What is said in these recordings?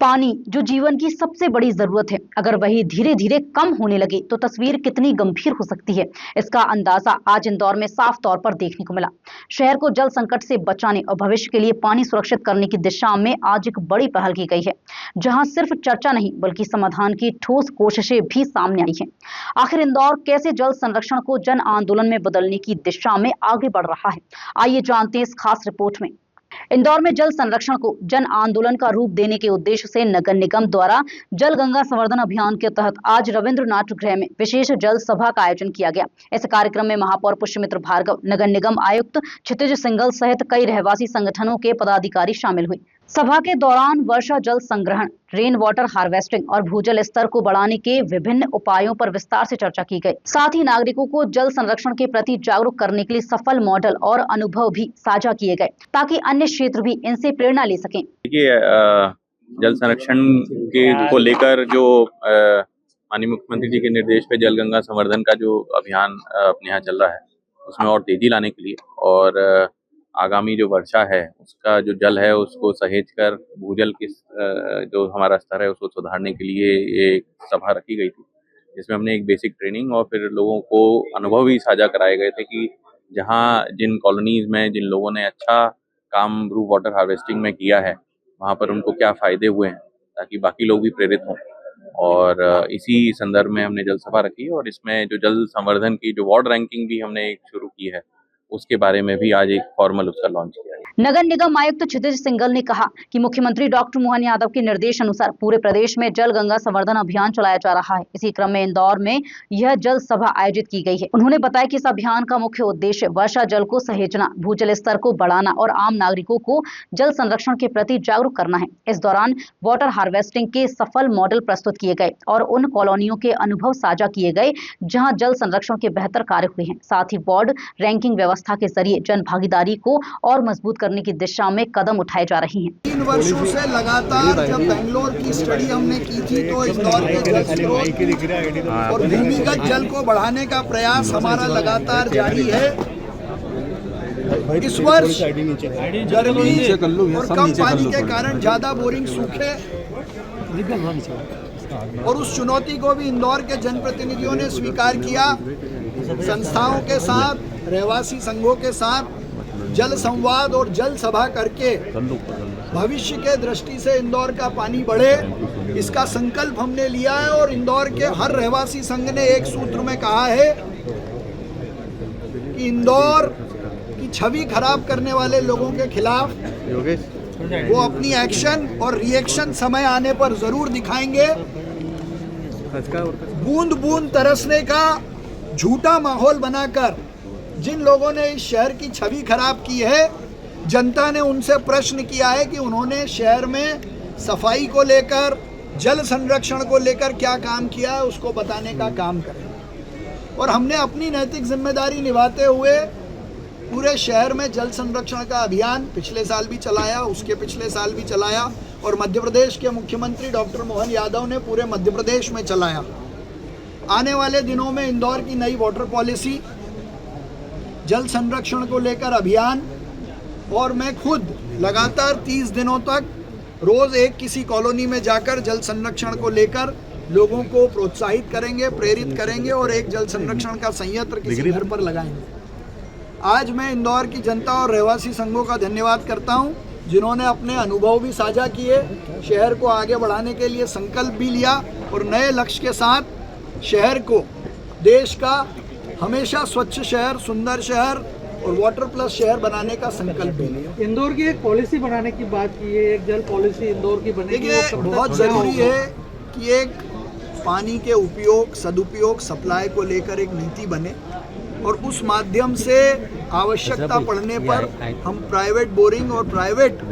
पानी जो जीवन की सबसे बड़ी जरूरत है, अगर वही धीरे धीरे कम होने लगे तो तस्वीर कितनी गंभीर हो सकती है, इसका अंदाजा आज इंदौर में साफ तौर पर देखने को मिला। शहर को जल संकट से बचाने और भविष्य के लिए पानी सुरक्षित करने की दिशा में आज एक बड़ी पहल की गई है, जहां सिर्फ चर्चा नहीं बल्कि समाधान की ठोस कोशिशें भी सामने आई हैं। आखिर इंदौर कैसे जल संरक्षण को जन आंदोलन में बदलने की दिशा में आगे बढ़ रहा है, आइए जानते हैं इस खास रिपोर्ट में। इंदौर में जल संरक्षण को जन आंदोलन का रूप देने के उद्देश्य से नगर निगम द्वारा जल गंगा संवर्धन अभियान के तहत आज रविंद्रनाथ गृह में विशेष जल सभा का आयोजन किया गया। इस कार्यक्रम में महापौर पुष्यमित्र भार्गव, नगर निगम आयुक्त क्षितिज सिंघल सहित कई रहवासी संगठनों के पदाधिकारी शामिल हुए। सभा के दौरान वर्षा जल संग्रहण, रेन वाटर हार्वेस्टिंग और भूजल स्तर को बढ़ाने के विभिन्न उपायों पर विस्तार से चर्चा की गई। साथ ही नागरिकों को जल संरक्षण के प्रति जागरूक करने के लिए सफल मॉडल और अनुभव भी साझा किए गए, ताकि अन्य क्षेत्र भी इनसे प्रेरणा ले सकें। देखिए, जल संरक्षण के को लेकर जो माननीय मुख्यमंत्री जी के निर्देश पे जल गंगा संवर्धन का जो अभियान अपने यहाँ चल रहा है, उसमें और तेजी लाने के लिए और आगामी जो वर्षा है उसका जो जल है उसको सहेज कर भूजल की जो हमारा स्तर है उसको सुधारने के लिए ये एक सभा रखी गई थी, जिसमें हमने एक बेसिक ट्रेनिंग और फिर लोगों को अनुभव भी साझा कराए गए थे कि जहाँ जिन कॉलोनीज में जिन लोगों ने अच्छा काम ब्रू वाटर हार्वेस्टिंग में किया है वहाँ पर उनको क्या फ़ायदे हुए हैं, ताकि बाकी लोग भी प्रेरित हों। और इसी संदर्भ में हमने जल सभा रखी और इसमें जो जल संवर्धन की जो वार्ड रैंकिंग भी हमने एक शुरू की है उसके बारे में भी आज एक फॉर्मल उसका लॉन्च किया है। नगर निगम आयुक्त क्षितिज सिंघल ने कहा कि मुख्यमंत्री डॉक्टर मोहन यादव के निर्देश अनुसार पूरे प्रदेश में जल गंगा संवर्धन अभियान चलाया जा रहा है। इसी क्रम में इंदौर में यह जल सभा आयोजित की गई है। उन्होंने बताया कि इस अभियान का मुख्य उद्देश्य वर्षा जल को सहेजना, भूजल स्तर को बढ़ाना और आम नागरिकों को जल संरक्षण के प्रति जागरूक करना है। इस दौरान वाटर हार्वेस्टिंग के सफल मॉडल प्रस्तुत किए गए और उन कॉलोनियों के अनुभव साझा किए गए जहाँ जल संरक्षण के बेहतर कार्य हुए हैं। साथ ही वार्ड रैंकिंग व्यवस्था के जरिए जन भागीदारी को और मजबूत करने की दिशा में कदम उठाए जा रहे हैं। 3 वर्षों से लगातार जब बेंगलोर की स्टडी हमने की थी तो इंदौर के जल स्रोत और भूमिगत जल को बढ़ाने का प्रयास हमारा लगातार जारी है। इस वर्ष गर्मी और कम पानी के कारण ज्यादा बोरिंग सूखे और उस चुनौती को भी इंदौर के जनप्रतिनिधियों ने स्वीकार किया। संस्थाओं के साथ, रहवासी संघों के साथ जल संवाद और जल सभा करके भविष्य के दृष्टि से इंदौर का पानी बढ़े, इसका संकल्प हमने लिया है। और इंदौर के हर रहवासी संघ ने एक सूत्र में कहा है कि इंदौर की छवि खराब करने वाले लोगों के खिलाफ वो अपनी एक्शन और रिएक्शन समय आने पर जरूर दिखाएंगे। बूंद बूंद तरसने का झूठा माहौल बनाकर जिन लोगों ने इस शहर की छवि खराब की है, जनता ने उनसे प्रश्न किया है कि उन्होंने शहर में सफाई को लेकर, जल संरक्षण को लेकर क्या काम किया है, उसको बताने का काम करें। और हमने अपनी नैतिक जिम्मेदारी निभाते हुए पूरे शहर में जल संरक्षण का अभियान पिछले साल भी चलाया, उसके पिछले साल भी चलाया और मध्य प्रदेश के मुख्यमंत्री डॉक्टर मोहन यादव ने पूरे मध्य प्रदेश में चलाया। आने वाले दिनों में इंदौर की नई वाटर पॉलिसी, जल संरक्षण को लेकर अभियान और मैं खुद लगातार 30 दिनों तक रोज एक किसी कॉलोनी में जाकर जल संरक्षण को लेकर लोगों को प्रोत्साहित करेंगे, प्रेरित करेंगे और एक जल संरक्षण का संयंत्र किसी घर पर लगाएंगे। आज मैं इंदौर की जनता और रहवासी संघों का धन्यवाद करता हूं, जिन्होंने अपने अनुभव भी साझा किए, शहर को आगे बढ़ाने के लिए संकल्प भी लिया और नए लक्ष्य के साथ शहर को देश का हमेशा स्वच्छ शहर, सुंदर शहर और वाटर प्लस शहर बनाने का संकल्प भी लिया। इंदौर की एक पॉलिसी बनाने की बात की है, एक जल पॉलिसी इंदौर की बनेगी। देखिए, बहुत ज़रूरी है कि एक पानी के उपयोग, सदुपयोग, सप्लाई को लेकर एक नीति बने और उस माध्यम से आवश्यकता पड़ने पर हम प्राइवेट बोरिंग और प्राइवेट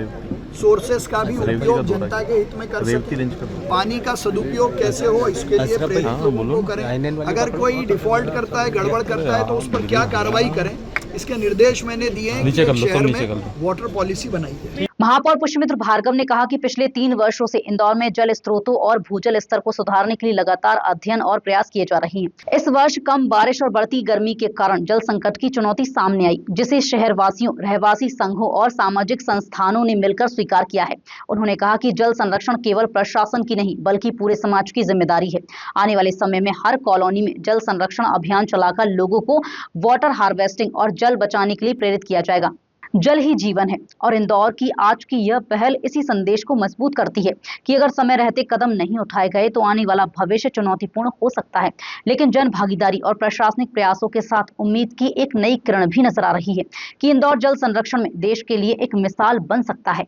सोर्सेस का भी उपयोग जनता के हित में कर सकें। पानी का सदुपयोग कैसे हो, इसके लिए प्रेरित लोगों को करें। अगर कोई डिफॉल्ट करता है, गड़बड़ करता है तो उस पर क्या कार्रवाई करें, इसके निर्देश मैंने दिए हैं कि शहर में वाटर पॉलिसी बनाई है। महापौर पुष्यमित्र भार्गव ने कहा कि पिछले 3 वर्षों से इंदौर में जल स्रोतों और भूजल स्तर को सुधारने के लिए लगातार अध्ययन और प्रयास किए जा रहे हैं। इस वर्ष कम बारिश और बढ़ती गर्मी के कारण जल संकट की चुनौती सामने आई, जिसे शहरवासियों, रहवासी संघों और सामाजिक संस्थानों ने मिलकर स्वीकार किया है। उन्होंने कहा कि जल संरक्षण केवल प्रशासन की नहीं बल्कि पूरे समाज की जिम्मेदारी है। आने वाले समय में हर कॉलोनी में जल संरक्षण अभियान चलाकर लोगों को वाटर हार्वेस्टिंग और जल बचाने के लिए प्रेरित किया जाएगा। जल ही जीवन है और इंदौर की आज की यह पहल इसी संदेश को मजबूत करती है कि अगर समय रहते कदम नहीं उठाए गए तो आने वाला भविष्य चुनौतीपूर्ण हो सकता है। लेकिन जन भागीदारी और प्रशासनिक प्रयासों के साथ उम्मीद की एक नई किरण भी नजर आ रही है कि इंदौर जल संरक्षण में देश के लिए एक मिसाल बन सकता है।